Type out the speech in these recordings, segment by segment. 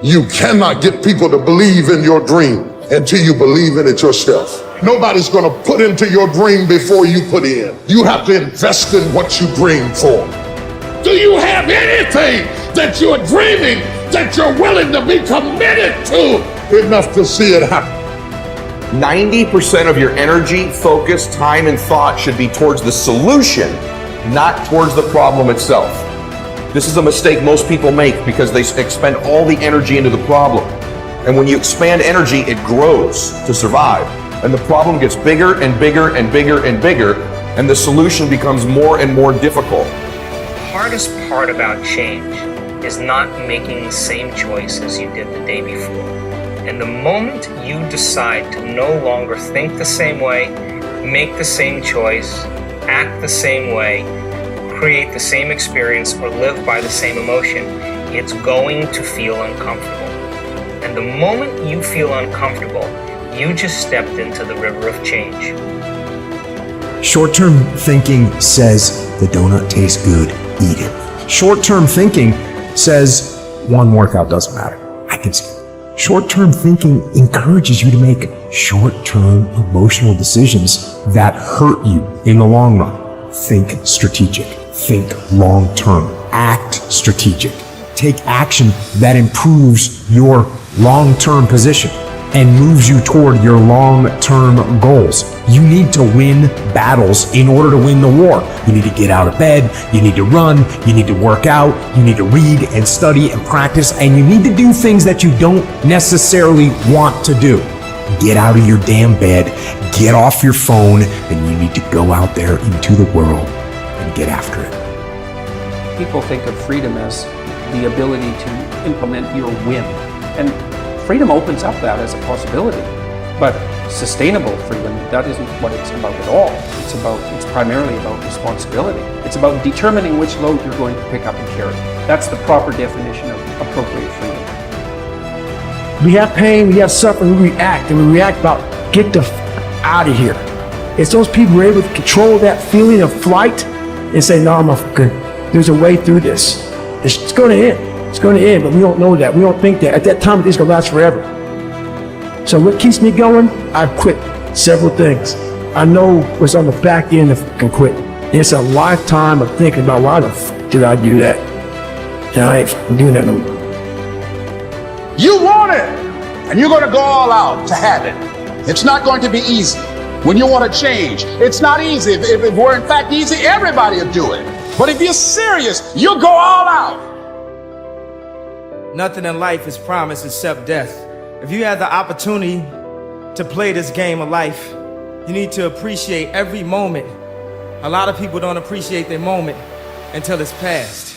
You cannot get people to believe in your dream until you believe in it yourself. Nobody's going to put into your dream before you put in. You have to invest in what you dream for. Do you have anything that you're dreaming that you're willing to be committed to enough to see it happen? 90% of your energy, focus, time, and thought should be towards the solution, not towards the problem itself. This is a mistake most people make because they expend all the energy into the problem. And when you expand energy, it grows to survive. And the problem gets bigger and bigger and bigger and bigger, and the solution becomes more and more difficult. The hardest part about change is not making the same choice as you did the day before. And the moment you decide to no longer think the same way, make the same choice, act the same way, create the same experience, or live by the same emotion, it's going to feel uncomfortable. And the moment you feel uncomfortable, you just stepped into the river of change. Short-term thinking says the donut tastes good, eat it. Short-term thinking says one workout doesn't matter. I can see it. Short-term thinking encourages you to make short-term emotional decisions that hurt you in the long run. Think strategic. Think long-term. Act strategic. Take action that improves your long-term position and moves you toward your long-term goals. You need to win battles in order to win the war. You need to get out of bed, you need to run, you need to work out, you need to read and study and practice, and you need to do things that you don't necessarily want to do. Get out of your damn bed, get off your phone, and you need to go out there into the world and get after it. People think of freedom as the ability to implement your whim. And freedom opens up that as a possibility. But sustainable freedom, that isn't what it's about at all. It's primarily about responsibility. It's about determining which load you're going to pick up and carry. That's the proper definition of appropriate freedom. We have pain, we have suffering, we react, and we react about get the out of here. It's those people who are able to control that feeling of flight and say, no, there's a way through this. It's going to end. It's going to end, but we don't know that. We don't think that. At that time, it's going to last forever. So what keeps me going? I've quit several things. I know what's on the back end of quit. It's a lifetime of thinking about why the f did I do that? And I ain't doing that no more. You want it, and you're going to go all out to have it. It's not going to be easy. When you want to change, it's not easy. If it were in fact easy, everybody would do it. But if you're serious, you'll go all out. Nothing in life is promised except death. If you have the opportunity to play this game of life, you need to appreciate every moment. A lot of people don't appreciate their moment until it's past.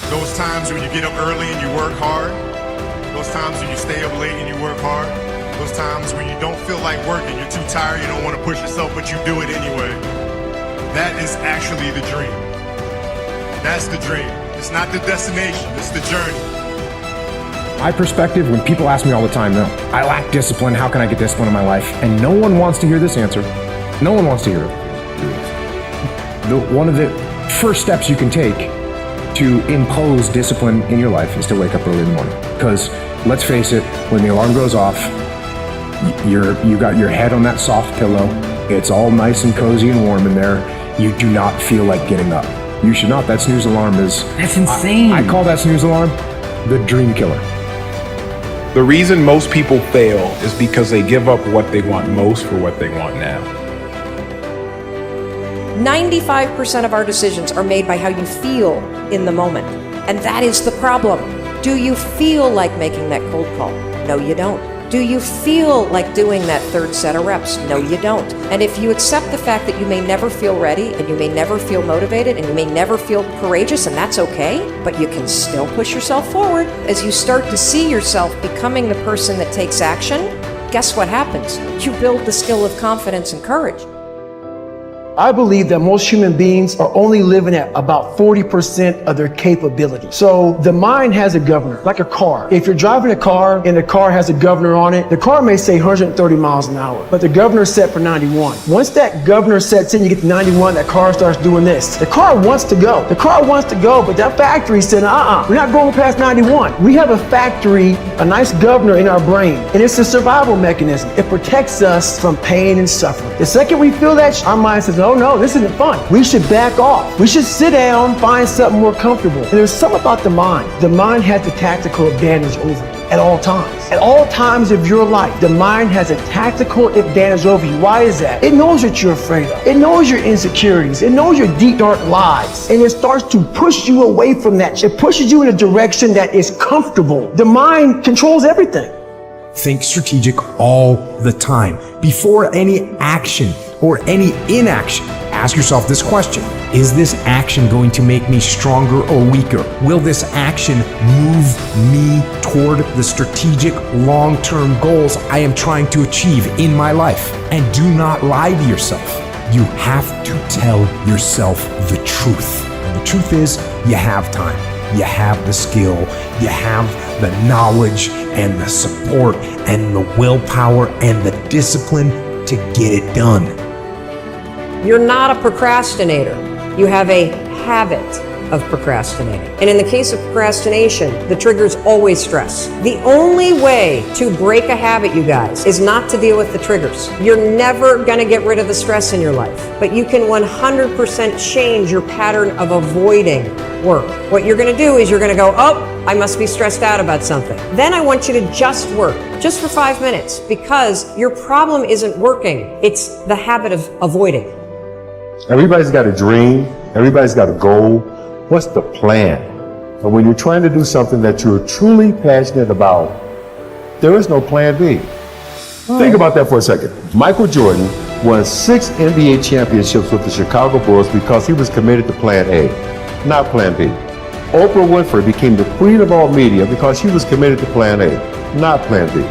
Those times when you get up early and you work hard, those times when you stay up late and you work hard, those times when you don't feel like working, you're too tired, you don't want to push yourself, but you do it anyway. That is actually the dream. That's the dream. It's not the destination, it's the journey. My perspective, when people ask me all the time, no, I lack discipline, how can I get discipline in my life? And no one wants to hear this answer. No one wants to hear it. One of the first steps you can take to impose discipline in your life is to wake up early in the morning. Because let's face it, when the alarm goes off, you got your head on that soft pillow, it's all nice and cozy and warm in there, you do not feel like getting up. You should not. That snooze alarm is... That's insane. I call that snooze alarm the dream killer. The reason most people fail is because they give up what they want most for what they want now. 95% of our decisions are made by how you feel in the moment. And that is the problem. Do you feel like making that cold call? No, you don't. Do you feel like doing that third set of reps? No, you don't. And if you accept the fact that you may never feel ready, and you may never feel motivated, and you may never feel courageous, and that's okay, but you can still push yourself forward. As you start to see yourself becoming the person that takes action, guess what happens? You build the skill of confidence and courage. I believe that most human beings are only living at about 40% of their capability. So the mind has a governor, like a car. If you're driving a car and the car has a governor on it, the car may say 130 miles an hour, but the governor is set for 91. Once that governor sets in, you get to 91, that car starts doing this. The car wants to go. The car wants to go, but that factory said, we're not going past 91. We have a factory, a nice governor in our brain, and it's a survival mechanism. It protects us from pain and suffering. The second we feel that, our mind says, oh no, this isn't fun. We should back off. We should sit down, find something more comfortable. And there's something about the mind. The mind has the tactical advantage over you at all times. At all times of your life, the mind has a tactical advantage over you. Why is that? It knows what you're afraid of. It knows your insecurities. It knows your deep, dark lies. And it starts to push you away from that. It pushes you in a direction that is comfortable. The mind controls everything. Think strategic all the time. Before any action or any inaction, ask yourself this question. Is this action going to make me stronger or weaker? Will this action move me toward the strategic long-term goals I am trying to achieve in my life? And do not lie to yourself. You have to tell yourself the truth. And the truth is, you have time. You have the skill, you have the knowledge and the support and the willpower and the discipline to get it done. You're not a procrastinator. You have a habit of procrastinating. And in the case of procrastination, the trigger is always stress. The only way to break a habit, you guys, is not to deal with the triggers. You're never going to get rid of the stress in your life, but you can 100% change your pattern of avoiding work. What you're going to do is you're going to go, oh, I must be stressed out about something. Then I want you to just work, just for 5 minutes, because your problem isn't working. It's the habit of avoiding. Everybody's got a dream. Everybody's got a goal. What's the plan? And when you're trying to do something that you're truly passionate about, there is no plan B. Think about that for a second. Michael Jordan won 6 NBA championships with the Chicago Bulls because he was committed to plan A, not plan B. Oprah Winfrey became the queen of all media because she was committed to plan A, not plan B.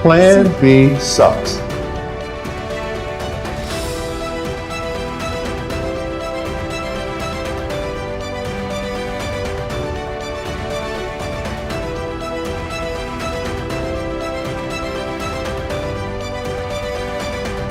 Plan B sucks.